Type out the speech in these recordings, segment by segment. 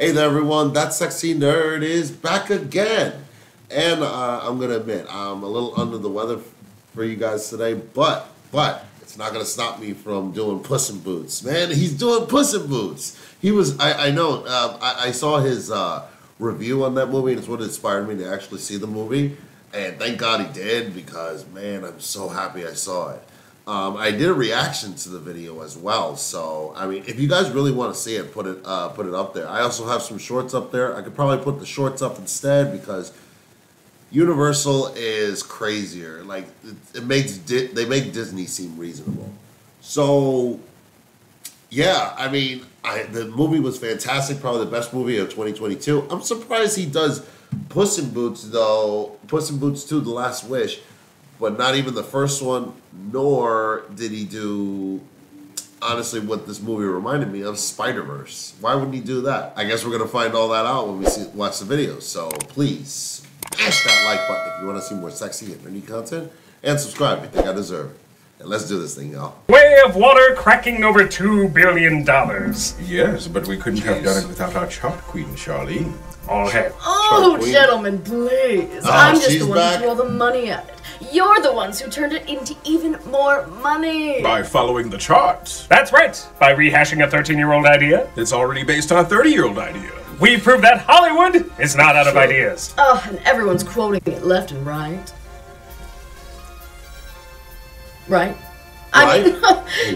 Hey there, everyone. That sexy nerd is back again. And I'm going to admit, I'm a little under the weather for you guys today, but it's not going to stop me from doing Puss in Boots. Man, he's doing Puss in Boots. He was, I know, I saw his review on that movie, and it's what inspired me to actually see the movie. And thank God he did, because, man, I'm so happy I saw it. I did a reaction to the video as well, so I mean, if you guys really want to see it, put it up there. I also have some shorts up there. I could probably put the shorts up instead because Universal is crazier. Like they make Disney seem reasonable. So yeah, I mean, the movie was fantastic. Probably the best movie of 2022. I'm surprised he does Puss in Boots though. Puss in Boots 2: The Last Wish. But not even the first one, nor did he do, honestly, what this movie reminded me of, Spider-Verse. Why wouldn't he do that? I guess we're going to find all that out when we watch the video. So please, smash that like button if you want to see more sexy and nerdy content. And subscribe if you think I deserve it. And let's do this thing, y'all. Way of water cracking over $2 billion. Yes, but we couldn't have done it without our chart queen, Charlene. Okay. Oh, gentlemen, please. I'm just the one who threw all the money at it. You're the ones who turned it into even more money. By following the charts. That's right. By rehashing a 13-year-old idea. It's already based on a 30-year-old idea. We proved that Hollywood is not out of ideas. Oh, and everyone's quoting it left and right. Right? I mean,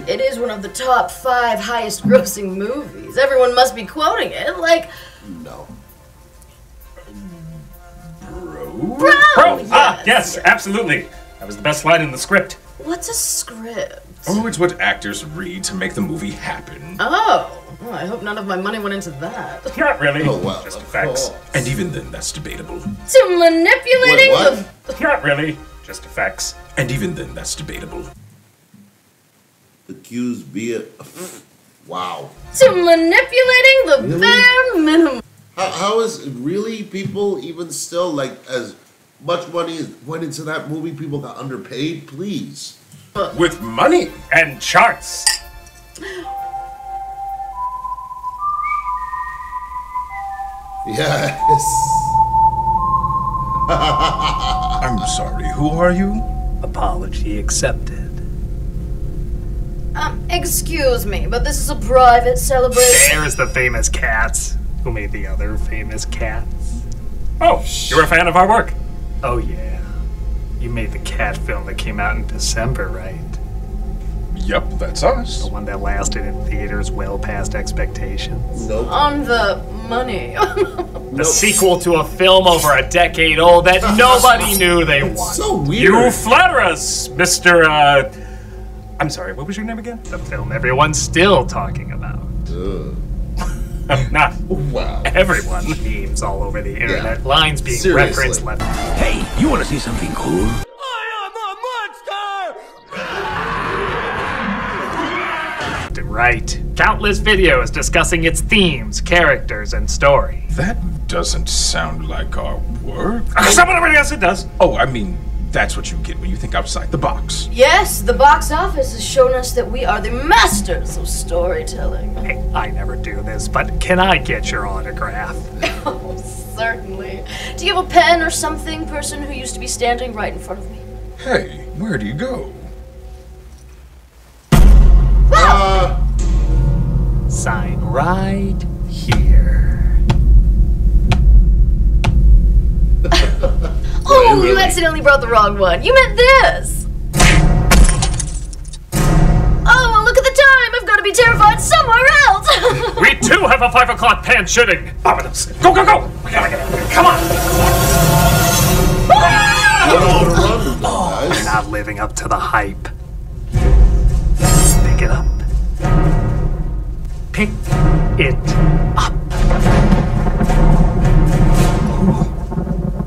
it is one of the top 5 highest grossing movies. Everyone must be quoting it, like... No. Bro! Yes, absolutely. That was the best line in the script. What's a script? Oh, it's what actors read to make the movie happen. Oh, well, I hope none of my money went into that. Not really. Oh, well, just effects. And even then, that's debatable. To manipulating Wait, Not really. Just effects. And even then, that's debatable. Accused be it. Wow. To manipulating the bare minimum. How is really people even still, like, as much money as went into that movie, people got underpaid? Please. With money and charts. Yes. I'm sorry, who are you? Apology accepted. Excuse me, but this is a private celebration. There's the famous cats. Who made the other famous cats? Oh, you're a fan of our work. Oh yeah. You made the cat film that came out in December, right? Yep, that's us. The one that lasted in theaters well past expectations. Nope. On the money. The sequel to a film over a decade old that nobody knew they wanted. So weird. You flatter us, Mr. I'm sorry, what was your name again? The film everyone's still talking about. Not Wow. Everyone. Memes all over the internet. Yeah. Lines being Seriously. referenced left. Hey, you want to see something cool? Right. Countless videos discussing its themes, characters, and story. That doesn't sound like our work. Yes, it does. Oh, I mean, that's what you get when you think outside the box. Yes, the box office has shown us that we are the masters of storytelling. Hey, I never do this, but can I get your autograph? Oh, certainly. Do you have a pen or something, person who used to be standing right in front of me? Hey, where do you go? Sign right here. Oh, you accidentally brought the wrong one. You meant this. Oh, well, look at the time. I've got to be terrified somewhere else. We too have a 5 o'clock pan shooting. Go, go, go. We gotta get it. Come on. You're not living up to the hype. Pick it up. Pick it up.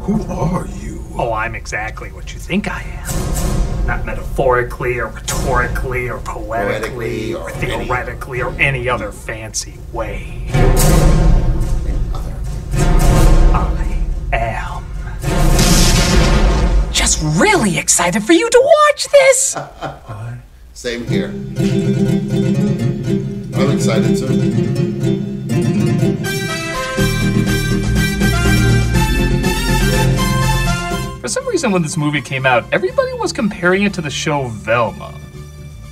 Who are you? Oh, I'm exactly what you think I am. Not metaphorically or rhetorically or poetically or theoretically or any other fancy way. I am just really excited for you to watch this. Same here. I'm excited too. For some reason, when this movie came out, everybody was comparing it to the show Velma.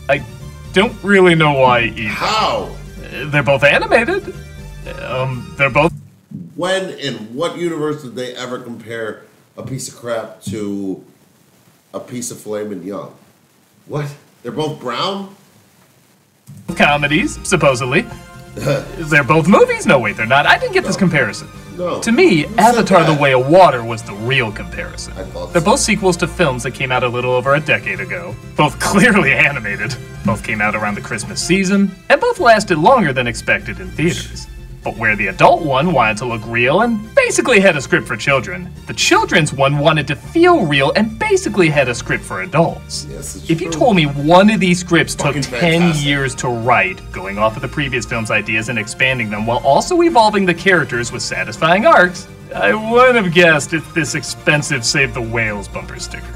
I don't really know why either. How? They're both animated. They're both... When, in what universe did they ever compare a piece of crap to a piece of flaming young? What? They're both brown? comedies, supposedly. They're both movies? No, wait, they're not. I didn't get this comparison. No. To me, Avatar: The Way of Water was the real comparison. I thought They're so. both sequels to films that came out a little over a decade ago. Both clearly animated. Both came out around the Christmas season, and both lasted longer than expected in theaters. But where the adult one wanted to look real and basically had a script for children, the children's one wanted to feel real and basically had a script for adults. Yes, it's If you true. told me one of these scripts took Fucking 10 fantastic. years to write, going off of the previous film's ideas and expanding them while also evolving the characters with satisfying arcs, I wouldn't have guessed it's this expensive Save the Whales bumper sticker.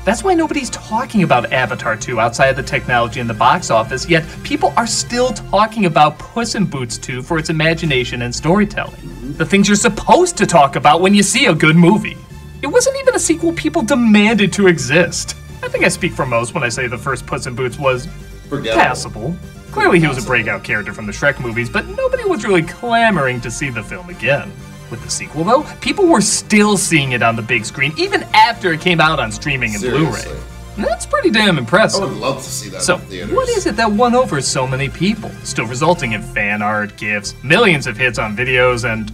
That's why nobody's talking about Avatar 2 outside of the technology in the box office, yet people are still talking about Puss in Boots 2 for its imagination and storytelling. The things you're supposed to talk about when you see a good movie. It wasn't even a sequel people demanded to exist. I think I speak for most when I say the first Puss in Boots was Forgettable. passable. Clearly he was a breakout character from the Shrek movies, but nobody was really clamoring to see the film again. With the sequel, though, people were still seeing it on the big screen, even after it came out on streaming and Seriously. Blu-ray. And that's pretty damn I impressive. would love to see that So, in theaters. what is it that won over so many people, still resulting in fan art, gifs, millions of hits on videos, and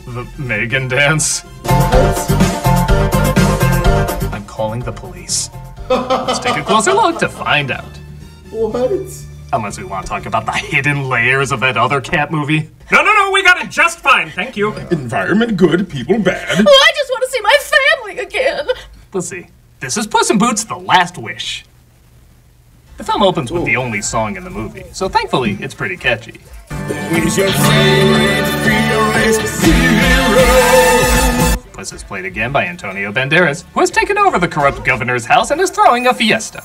the Megan dance? I'm calling the police. Let's take a closer look to find out. What? Unless we want to talk about the hidden layers of that other cat movie. No, we got it just fine, thank you. Environment good, people bad. Oh, I just want to see my family again. Let's see. This is Puss in Boots: The Last Wish. The film opens with the only song in the movie, so thankfully it's pretty catchy. Who's your favorite fearless hero? Puss is played again by Antonio Banderas, who has taken over the corrupt governor's house and is throwing a fiesta.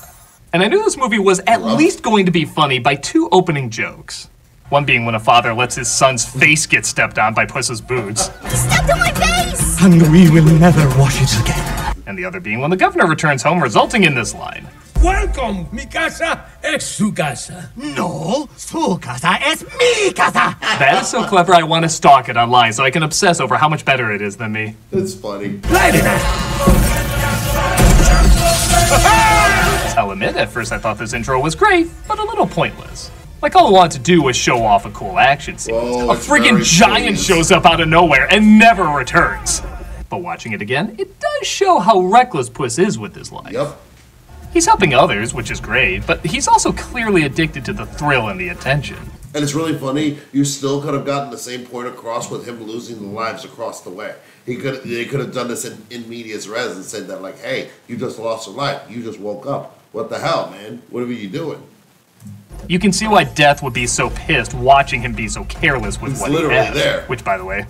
And I knew this movie was at least going to be funny by two opening jokes. One being when a father lets his son's face get stepped on by Puss's boots, He stepped on my face. And we will never wash it again. and the other being when the governor returns home, resulting in this line. Welcome, mi casa es su casa. No, su casa es mi casa. That is so clever I want to stalk it online so I can obsess over how much better it is than me. It's funny. I'll admit, at first I thought this intro was great, but a little pointless. Like all I wanted to do was show off a cool action sequence. Whoa, A it's friggin' very giant serious. shows up out of nowhere and never returns. But watching it again, it does show how reckless Puss is with his life. Yep. He's helping others, which is great, but he's also clearly addicted to the thrill and the attention. And it's really funny, you still could have gotten the same point across with him losing the lives across the way. They could have done this in medias res and said that, like, hey, you just lost your life. You just woke up. What the hell, man? What are you doing? You can see why Death would be so pissed watching him be so careless with He's what literally he has. there. Which, by the way,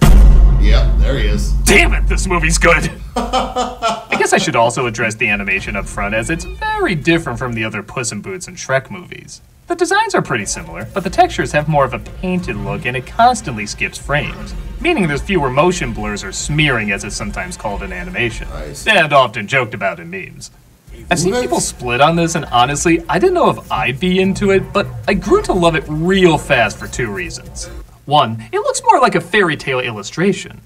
Yep, there he is. damn it, this movie's good! I guess I should also address the animation up front, as it's very different from the other Puss in Boots and Shrek movies. The designs are pretty similar, but the textures have more of a painted look and it constantly skips frames, meaning there's fewer motion blurs or smearing as it's sometimes called in animation, Nice. and often joked about in memes. I've seen What? people split on this, and honestly, I didn't know if I'd be into it, but I grew to love it real fast for two reasons. One, it looks more like a fairy tale illustration.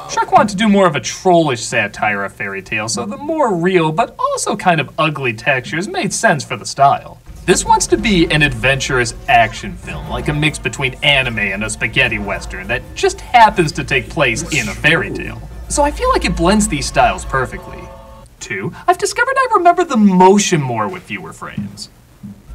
Shrek wanted to do more of a trollish satire of fairy tale, so the more real but also kind of ugly textures made sense for the style. This wants to be an adventurous action film, like a mix between anime and a spaghetti western that just happens to take place in a fairy tale. So I feel like it blends these styles perfectly. Two, I've discovered I remember the motion more with fewer frames.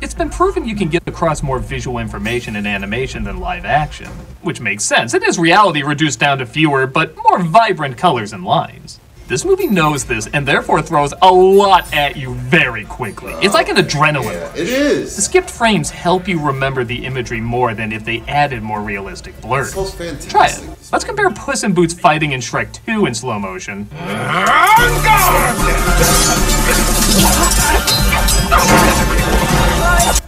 It's been proven you can get across more visual information in animation than live action, which makes sense. It is reality reduced down to fewer but more vibrant colors and lines. This movie knows this and therefore throws a lot at you very quickly. It's like an adrenaline Yeah, rush. it The is. skipped frames help you remember the imagery more than if they added more realistic blurs. Smells fantastic. Try it. Let's compare Puss in Boots fighting in Shrek 2 in slow motion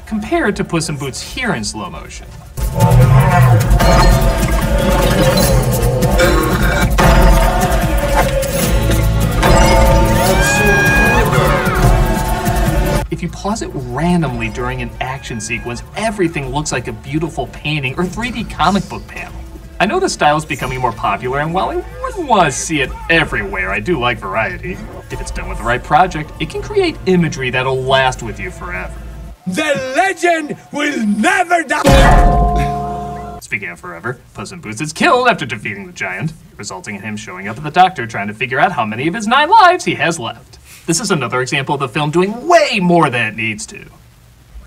compared to Puss in Boots here in slow motion. pause it randomly during an action sequence, everything looks like a beautiful painting or 3D comic book panel. I know the style is becoming more popular, and while I wouldn't want to see it everywhere, I do like variety. If it's done with the right project, it can create imagery that'll last with you forever. The legend will never die! Speaking of forever, Puss in Boots is killed after defeating the giant, resulting in him showing up at the doctor trying to figure out how many of his 9 lives he has left. This is another example of the film doing way more than it needs to.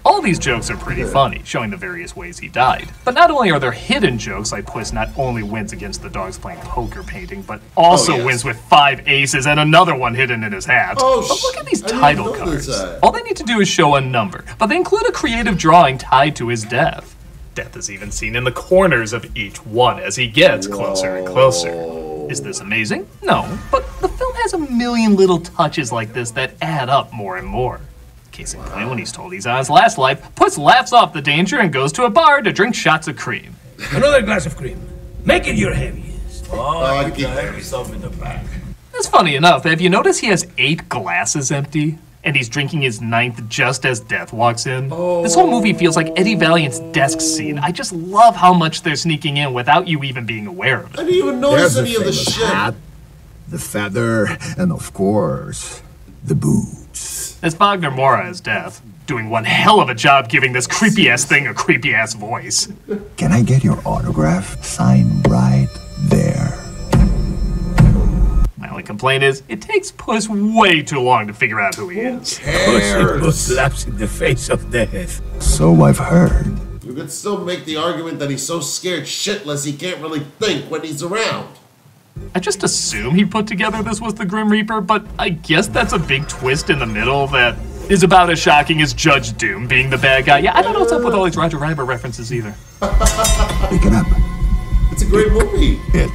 All these jokes are pretty funny, showing the various ways he died. But not only are there hidden jokes, like Puss not only wins against the dogs playing poker painting, but also wins with 5 aces and another one hidden in his hat. But look at these title cards. All they need to do is show a number, but they include a creative drawing tied to his death. Death is even seen in the corners of each one as he gets closer and closer. Is this amazing? No, but the film has a million little touches like this that add up more and more. Case in point, when he's told he's on his last life, Puss laughs off the danger and goes to a bar to drink shots of cream. Another glass of cream. Make it your heaviest. Oh, you can have yourself in the back. That's funny enough, but have you noticed he has 8 glasses empty? And he's drinking his 9th just as Death walks in? This whole movie feels like Eddie Valiant's desk scene. I just love how much they're sneaking in without you even being aware of it. I didn't even notice any of the shit. Hat, the feather, and of course, the boots. That's Wagner Moura as Death, doing one hell of a job giving this creepy-ass thing a creepy-ass voice. Can I get your autograph? Sign right there. My only complaint is, it takes Puss way too long to figure out who he is. Puss slaps in the face of death. So I've heard. You could still make the argument that he's so scared shitless he can't really think when he's around. I just assume he put together this was the Grim Reaper, but I guess that's a big twist in the middle that is about as shocking as Judge Doom being the bad guy. Yeah, I don't know what's up with all these Roger Rabbit references either. Pick it up. It's a great movie. It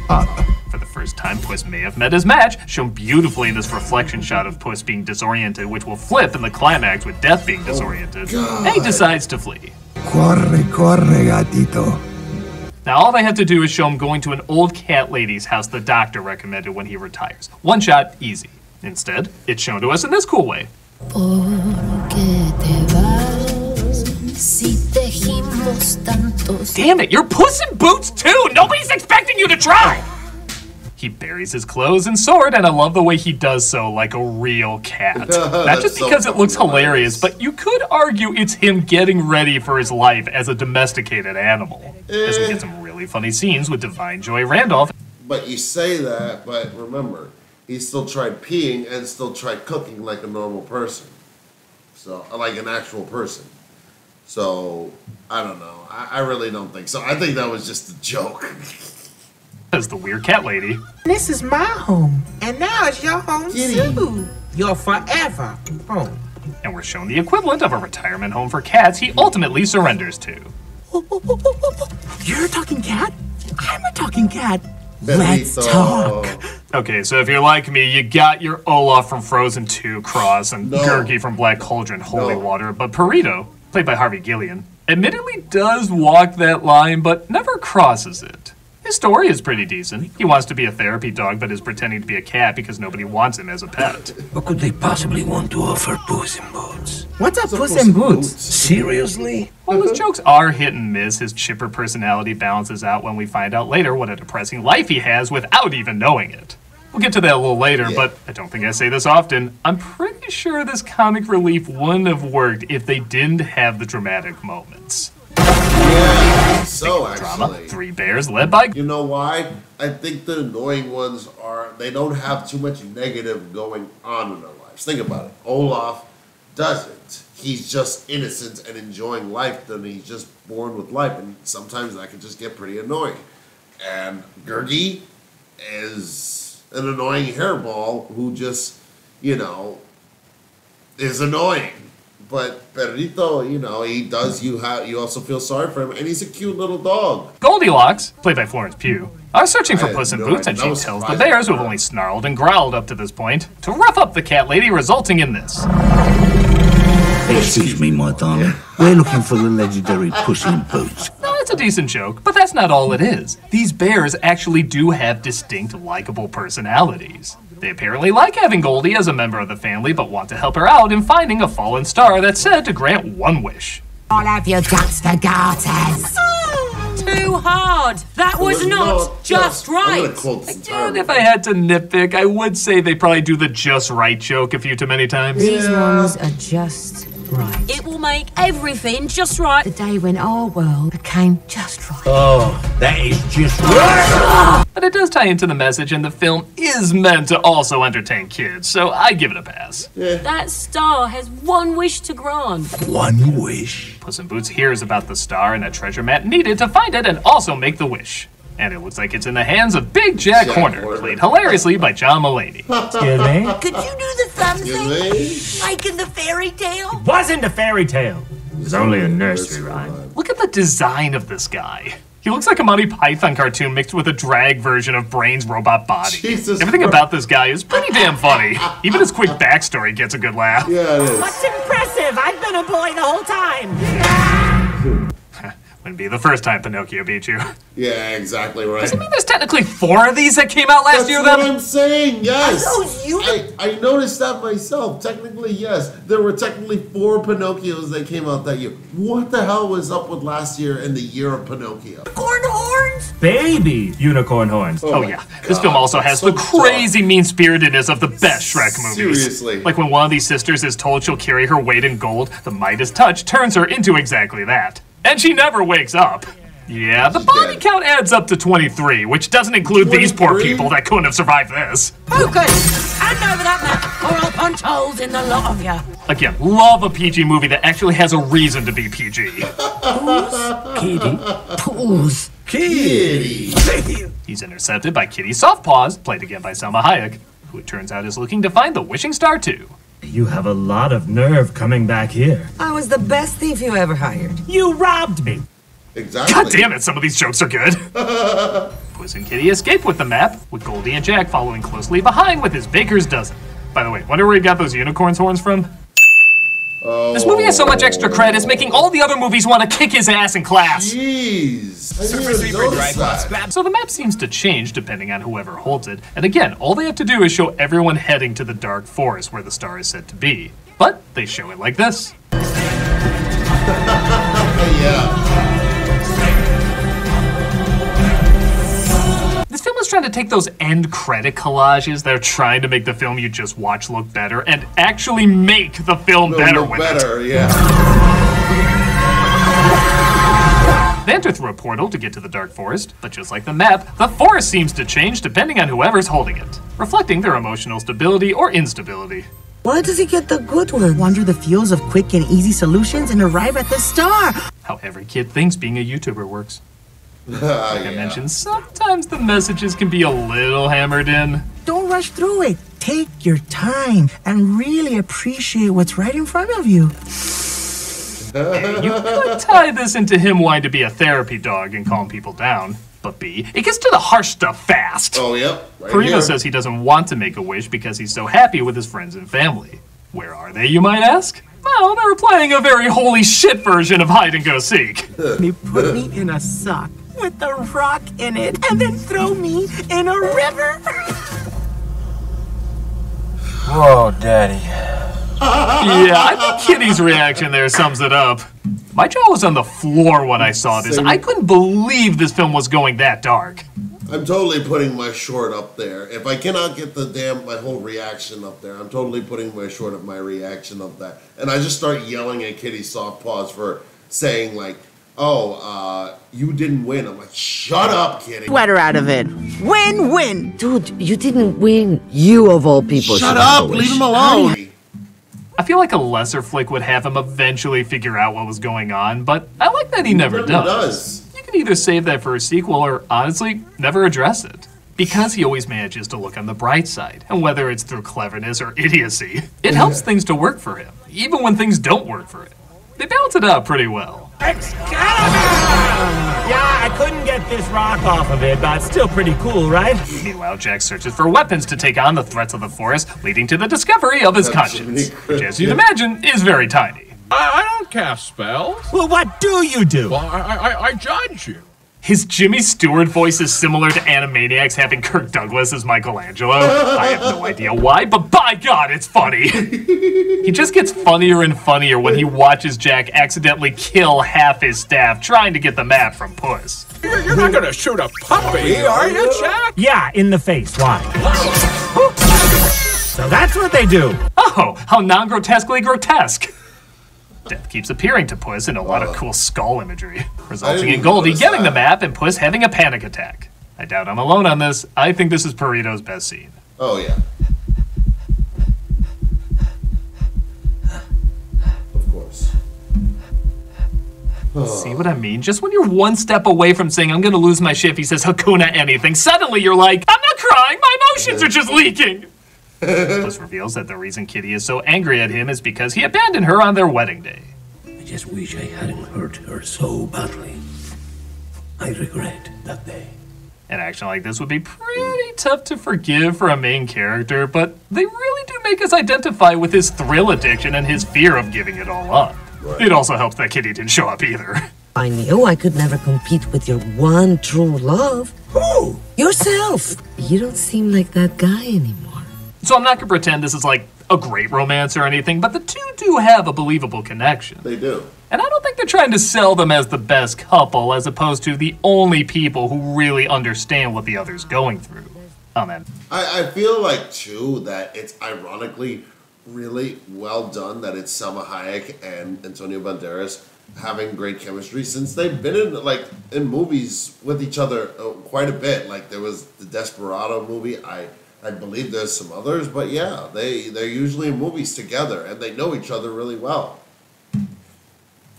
up. For the first time, Puss may have met his match, shown beautifully in this reflection shot of Puss being disoriented, which will flip in the climax with Death being disoriented. And he decides to flee. Corre, corre, gatito. Now all they have to do is show him going to an old cat lady's house the doctor recommended when he retires. One shot, easy. Instead, it's shown to us in this cool way. Damn it, you're Puss in Boots too! Nobody's expecting you to try! He buries his clothes and sword, and I love the way he does so like a real cat. Not just because it looks hilarious, but you could argue it's him getting ready for his life as a domesticated animal. As we get some really funny scenes with Divine Joy Randolph. But you say that, but remember, he still tried peeing and still tried cooking like a normal person. So, like an actual person. So, I don't know. I really don't think so. I think that was just a joke. As the weird cat lady. This is my home, and now it's your home too. Your forever home. And we're shown the equivalent of a retirement home for cats he ultimately surrenders to. You're a talking cat? I'm a talking cat. Let's talk. Okay, so if you're like me, you got your Olaf from Frozen 2 cross and Gurgi from Black Cauldron Holy Water, but Perito, played by Harvey Guillen, admittedly does walk that line, but never crosses it. His story is pretty decent. He wants to be a therapy dog, but is pretending to be a cat because nobody wants him as a pet. What could they possibly want to offer Puss in Boots? What's up, Puss in Boots? Seriously? While his jokes are hit and miss, his chipper personality balances out when we find out later what a depressing life he has without even knowing it. We'll get to that a little later, but I don't think I say this often. I'm pretty sure this comic relief wouldn't have worked if they didn't have the dramatic moments. Yeah, so actually. Drama, 3 bears led by... You know why? I think the annoying ones are, they don't have too much negative going on in their lives. Think about it. Olaf doesn't. He's just innocent and enjoying life, then he's just born with life, and sometimes that can just get pretty annoying. And Gurgi is an annoying hairball who just, you know, is annoying. But Perrito, you know, he does, you also feel sorry for him, and he's a cute little dog. Goldilocks, played by Florence Pugh, are searching for Puss in Boots, and she idea. tells the bears, who have only snarled and growled up to this point, to rough up the cat lady, resulting in this. Excuse me, madame. We're looking for the legendary Puss in Boots. No, it's a decent joke, but that's not all it is. These bears actually do have distinct, likable personalities. They apparently like having Goldie as a member of the family, but want to help her out in finding a fallen star that's said to grant one wish. All of you guts for garters. Too hard. That was not just right. And if I had to nitpick, I would say they probably do the just right joke a few too many times. These ones are just right. It will make everything just right. The day when our world became just right. Oh, that is just right. But it does tie into the message, and the film is meant to also entertain kids, so I give it a pass. That star has one wish to grant. One wish. Puss in Boots hears about the star and that treasure map needed to find it and also make the wish. And it looks like it's in the hands of Big Jack Horner, played hilariously by John Mulaney. Excuse me? Could you do the thumb thing? Like in the fairy tale? Wasn't a fairy tale. It was only a nursery rhyme. Look at the design of this guy. He looks like a Monty Python cartoon mixed with a drag version of Brain's robot body. Everything about this guy is pretty damn funny. Even his quick backstory gets a good laugh. Yeah, it is. What's impressive? I've been a boy the whole time. Wouldn't be the first time Pinocchio beat you. Yeah, exactly right. Does it mean there's technically 4 of these that came out last year, then? That's what I'm saying, yes. Are those you? I noticed that myself. Technically, yes. There were technically 4 Pinocchios that came out that year. What the hell was up with last year and the year of Pinocchio? Corn horns? Baby unicorn horns. Oh yeah. This film also has the crazy mean-spiritedness of the best Shrek movies. Seriously. Like when one of these sisters is told she'll carry her weight in gold, the Midas touch turns her into exactly that. And she never wakes up. Yeah, the body count adds up to 23, which doesn't include these poor people that couldn't have survived this. Focus! Hand over that map, or I'll punch holes in the lot of you. Again, love a PG movie that actually has a reason to be PG. Kitty. Pools. Kitty. He's intercepted by Kitty Softpaws, played again by Selma Hayek, who it turns out is looking to find the Wishing Star too. You have a lot of nerve coming back here. I was the best thief you ever hired. You robbed me. Exactly. God damn it, some of these jokes are good. Puss and Kitty escape with the map, with Goldie and Jack following closely behind with his baker's dozen. By the way, wonder where he got those unicorn's horns from? This movie has so much extra credit, it's making all the other movies want to kick his ass in class. Jeez. I didn't even notice that. So the map seems to change depending on whoever holds it, and again, all they have to do is show everyone heading to the dark forest where the star is said to be. But they show it like this. This film is trying to take those end credit collages they're trying to make the film you just watch look better and actually make the film better with it. Yeah. They enter through a portal to get to the dark forest, but just like the map, the forest seems to change depending on whoever's holding it, reflecting their emotional stability or instability. Why does he get the good ones? Wander the fields of quick and easy solutions and arrive at the star. How every kid thinks being a YouTuber works. Like I mentioned, sometimes the messages can be a little hammered in. Don't rush through it. Take your time and really appreciate what's right in front of you. You could tie this into him wanting to be a therapy dog and calm people down. But B, it gets to the harsh stuff fast. Oh, yep. Right Perino here. says he doesn't want to make a wish because he's so happy with his friends and family. Where are they, you might ask? Well, they're playing a very holy shit version of hide and go seek. He put me in a sock with a rock in it and then throw me in a river. Whoa, Daddy. Yeah, I think Kitty's reaction there sums it up. My jaw was on the floor when I saw this. I couldn't believe this film was going that dark. I'm totally putting my short up there. If I cannot get my whole reaction up there, I'm totally putting my short of my reaction up that. And I just start yelling at Kitty Softpaws for saying like, oh, you didn't win. I'm like, shut up, Kitty. Sweater out of it. Win-win. Dude, you didn't win. You of all people Shut up, leave him alone. I feel like a lesser flick would have him eventually figure out what was going on, but I like that he never does. You can either save that for a sequel or, honestly, never address it. Because he always manages to look on the bright side, and whether it's through cleverness or idiocy, it helps things to work for him, even when things don't work for him. They balance it out pretty well. Yeah, I couldn't get this rock off of it, but it's still pretty cool, right? Meanwhile, Jack searches for weapons to take on the threats of the forest, leading to the discovery of his conscience, which, as you'd imagine, is very tiny. I don't cast spells. Well, what do you do? Well, I judge you. His Jimmy Stewart voice is similar to Animaniacs having Kirk Douglas as Michelangelo. I have no idea why, but by God, it's funny. He just gets funnier and funnier when he watches Jack accidentally kill half his staff trying to get the map from Puss. You're not gonna shoot a puppy, are you, Jack? Yeah, in the face. Why? So that's what they do. Oh, how non-grotesquely grotesque. Death keeps appearing to Puss in a lot of cool skull imagery, resulting in Goldie getting the map and Puss having a panic attack. I doubt I'm alone on this. I think this is Burrito's best scene. Oh, yeah. Of course. See what I mean? Just when you're one step away from saying, I'm gonna lose my shit if he says Hakuna anything, suddenly you're like, I'm not crying, my emotions are just leaking. Puss reveals that the reason Kitty is so angry at him is because he abandoned her on their wedding day. I just wish I hadn't hurt her so badly. I regret that day. An action like this would be pretty tough to forgive for a main character, but they really do make us identify with his thrill addiction and his fear of giving it all up. Right. It also helps that Kitty didn't show up either. I knew I could never compete with your one true love. Who? Yourself. You don't seem like that guy anymore. So I'm not gonna pretend this is like a great romance or anything, but the two do have a believable connection. They do. And I don't think they're trying to sell them as the best couple, as opposed to the only people who really understand what the other's going through. Oh, man. I feel like, too, that it's ironically really well done that it's Salma Hayek and Antonio Banderas having great chemistry, since they've been in movies with each other quite a bit. Like, there was the Desperado movie. I believe there's some others, but yeah, they're usually in movies together, and they know each other really well.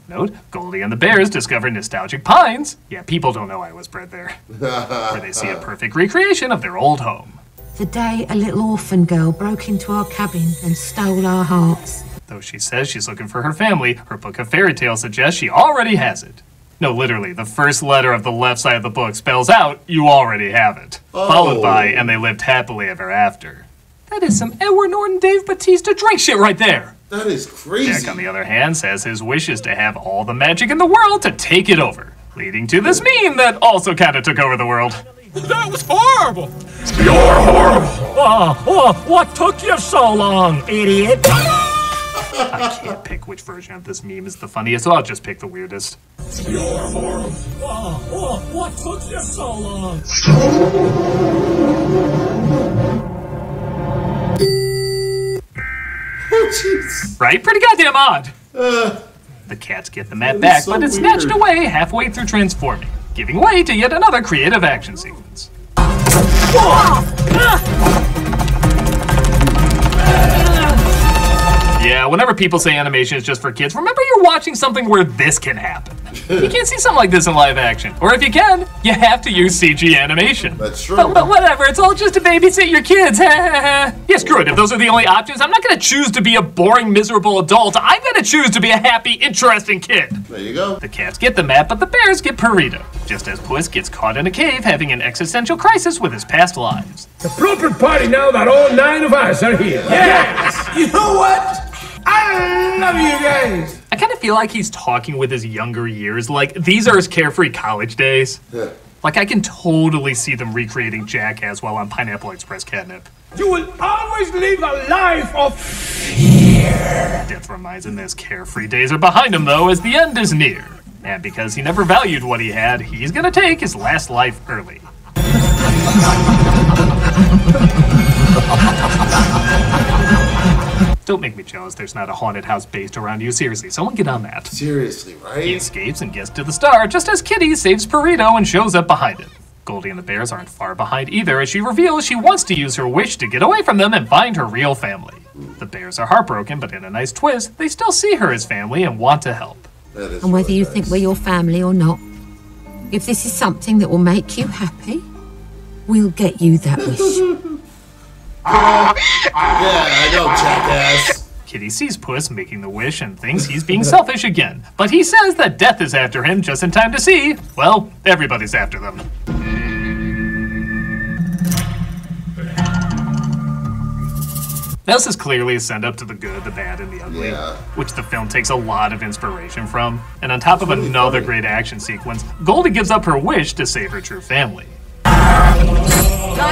Note, Goldie and the Bears discover nostalgic pines. Yeah, people don't know I was bred there. Where they see a perfect recreation of their old home. The day a little orphan girl broke into our cabin and stole our hearts. Though she says she's looking for her family, her book of fairy tales suggests she already has it. No, literally, the first letter of the left side of the book spells out, you already have it. Oh. Followed by, and they lived happily ever after. That is some Edward Norton, Dave Bautista drink shit right there. That is crazy. Jack, on the other hand, says his wish is to have all the magic in the world to take it over. Leading to this meme that also kind of took over the world. That was horrible. You're horrible. Oh, what took you so long, idiot? I can't pick which version of this meme is the funniest, so I'll just pick the weirdest. You're horrible. Oh, what took you so long? Oh, jeez. Right? Pretty goddamn odd. The cats get the map back, so but it's snatched away halfway through transforming, giving way to yet another creative action sequence. Yeah, whenever people say animation is just for kids, remember you're watching something where this can happen. You can't see something like this in live action. Or if you can, you have to use CG animation. That's true. But whatever, it's all just to babysit your kids. Yeah, screw it. If those are the only options, I'm not going to choose to be a boring, miserable adult. I'm going to choose to be a happy, interesting kid. There you go. The cats get the map, but the bears get Burrito. Just as Puss gets caught in a cave having an existential crisis with his past lives. The proper party now that all 9 of us are here. Yes! You know what? I love you guys. I kind of feel like he's talking with his younger years. Like, these are his carefree college days. Yeah. Like, I can totally see them recreating Jackass while on Pineapple Express catnip. You will always live a life of fear. Death reminds him his carefree days are behind him, though, as the end is near. And because he never valued what he had, he's gonna take his last life early. Don't make me jealous there's not a haunted house based around you. Seriously, someone get on that. Seriously, right? He escapes and gets to the star just as Kitty saves Burrito and shows up behind him. Goldie and the Bears aren't far behind either, as she reveals she wants to use her wish to get away from them and find her real family. The Bears are heartbroken, but in a nice twist, they still see her as family and want to help. And whether you think we're your family or not, if this is something that will make you happy, we'll get you that wish. Yeah, I know, jackass. Kitty sees Puss making the wish and thinks he's being selfish again, but he says that Death is after him just in time to see, well, everybody's after them. Now, this is clearly a send-up to the good, the bad, and the ugly, which the film takes a lot of inspiration from. And on top of another great action sequence, Goldie gives up her wish to save her true family. Like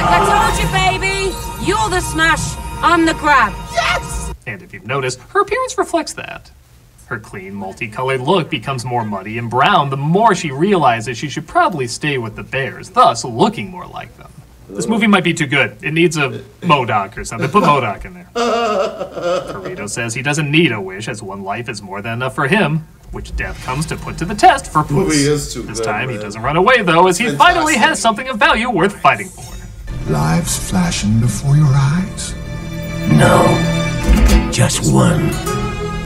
I told you, baby! You're the smash, I'm the grab. Yes! And if you've noticed, her appearance reflects that. Her clean, multicolored look becomes more muddy and brown the more she realizes she should probably stay with the bears, thus looking more like them. This movie might be too good. It needs a MODOK or something. Put MODOK in there. Carito says he doesn't need a wish, as one life is more than enough for him, which death comes to put to the test for Puss. This time he doesn't run away, though, as he finally has something of value worth fighting for. Lives flashing before your eyes? No. Just one.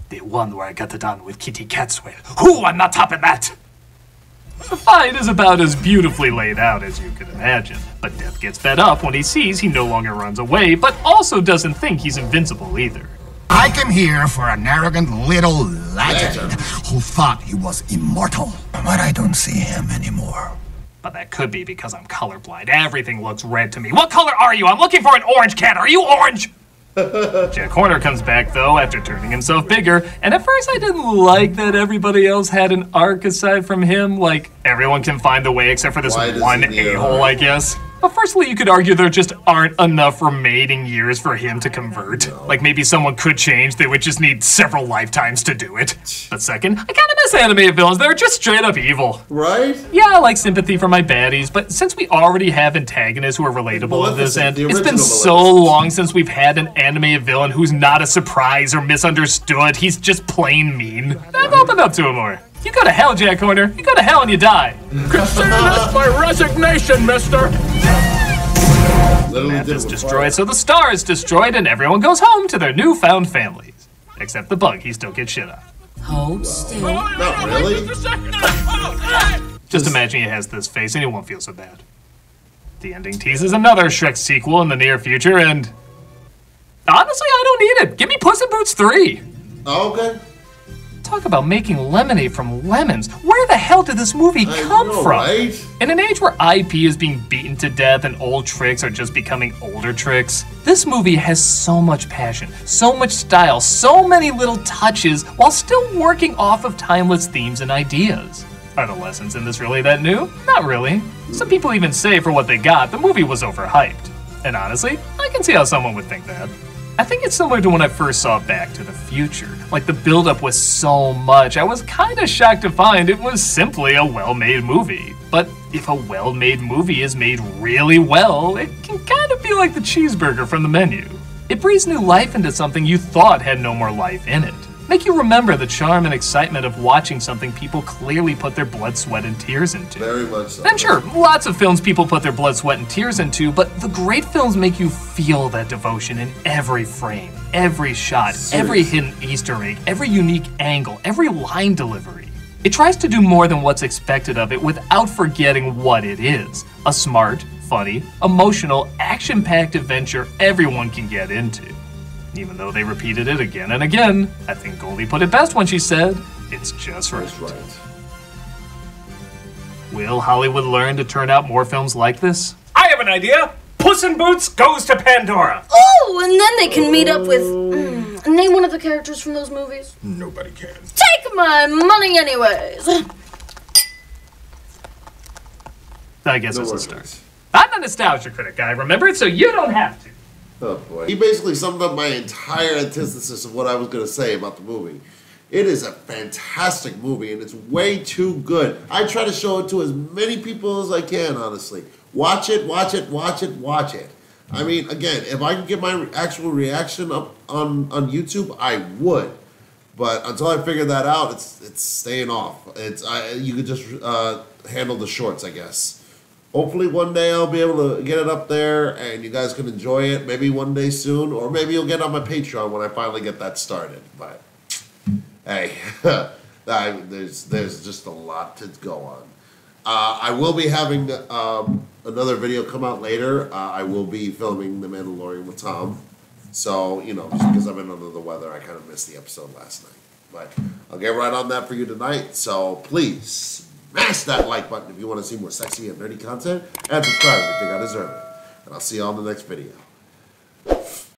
The one where I got it on with Kitty Catswell. Who I'm not topping that! The fight is about as beautifully laid out as you can imagine, but Death gets fed up when he sees he no longer runs away, but also doesn't think he's invincible either. I came here for an arrogant little legend who thought he was immortal, but I don't see him anymore. But that could be because I'm colorblind. Everything looks red to me. What color are you? I'm looking for an orange cat. Are you orange? Jack Horner comes back, though, after turning himself bigger, and at first I didn't like that everybody else had an arc aside from him. Like, everyone can find the way except for this one a-hole, I guess. But firstly, you could argue there just aren't enough remaining years for him to convert. Like, maybe someone could change, they would just need several lifetimes to do it. But second, I kinda miss animated villains, they're just straight up evil. Right? Yeah, I like sympathy for my baddies, but since we already have antagonists who are relatable at this end, it's been so long since we've had an animated villain who's not a surprise or misunderstood, he's just plain mean. I've opened up to him more. You go to hell, Jack Horner. You go to hell and you die. Consider this my resignation, mister! Math is destroyed, so the star is destroyed, and everyone goes home to their newfound families. Except the bug, he still gets shit on. Hold still. Not really. Just imagine he has this face, and he won't feel so bad. The ending teases another Shrek sequel in the near future, and honestly, I don't need it. Give me Puss in Boots 3. Oh, okay. Talk about making lemonade from lemons. Where the hell did this movie come from? Right? In an age where IP is being beaten to death and old tricks are just becoming older tricks, this movie has so much passion, so much style, so many little touches, while still working off of timeless themes and ideas. Are the lessons in this really that new? Not really. Some people even say for what they got, the movie was overhyped. And honestly, I can see how someone would think that. I think it's similar to when I first saw Back to the Future. Like, the buildup was so much, I was kinda shocked to find it was simply a well-made movie. But if a well-made movie is made really well, it can kind of be like the cheeseburger from the menu. It breathes new life into something you thought had no more life in it. Make you remember the charm and excitement of watching something people clearly put their blood, sweat, and tears into. Very much so. And sure, lots of films people put their blood, sweat, and tears into, but the great films make you feel that devotion in every frame, every shot, every hidden Easter egg, every unique angle, every line delivery. It tries to do more than what's expected of it without forgetting what it is. A smart, funny, emotional, action-packed adventure everyone can get into. Even though they repeated it again and again, I think Goldie put it best when she said, it's just right. That's right. Will Hollywood learn to turn out more films like this? I have an idea! Puss in Boots goes to Pandora! Oh, and then they can meet up with... name one of the characters from those movies. Nobody can. Take my money anyways! I guess it's a start. I'm a nostalgia critic guy, remember it, so you don't have to. Oh boy. He basically summed up my entire antithesis of what I was going to say about the movie. It is a fantastic movie, and it's way too good. I try to show it to as many people as I can, honestly. Watch it, watch it, watch it, watch it. I mean, again, if I could get my actual reaction up on YouTube, I would. But until I figure that out, it's staying off. You could just handle the shorts, I guess. Hopefully one day I'll be able to get it up there and you guys can enjoy it. Maybe one day soon, or maybe you'll get on my Patreon when I finally get that started. But hey, there's just a lot to go on. I will be having another video come out later. I will be filming The Mandalorian with Tom. So, you know, just because I've been under the weather, I kind of missed the episode last night. But I'll get right on that for you tonight. So please smash that like button if you want to see more sexy and nerdy content, and subscribe if you think I deserve it. And I'll see you on the next video.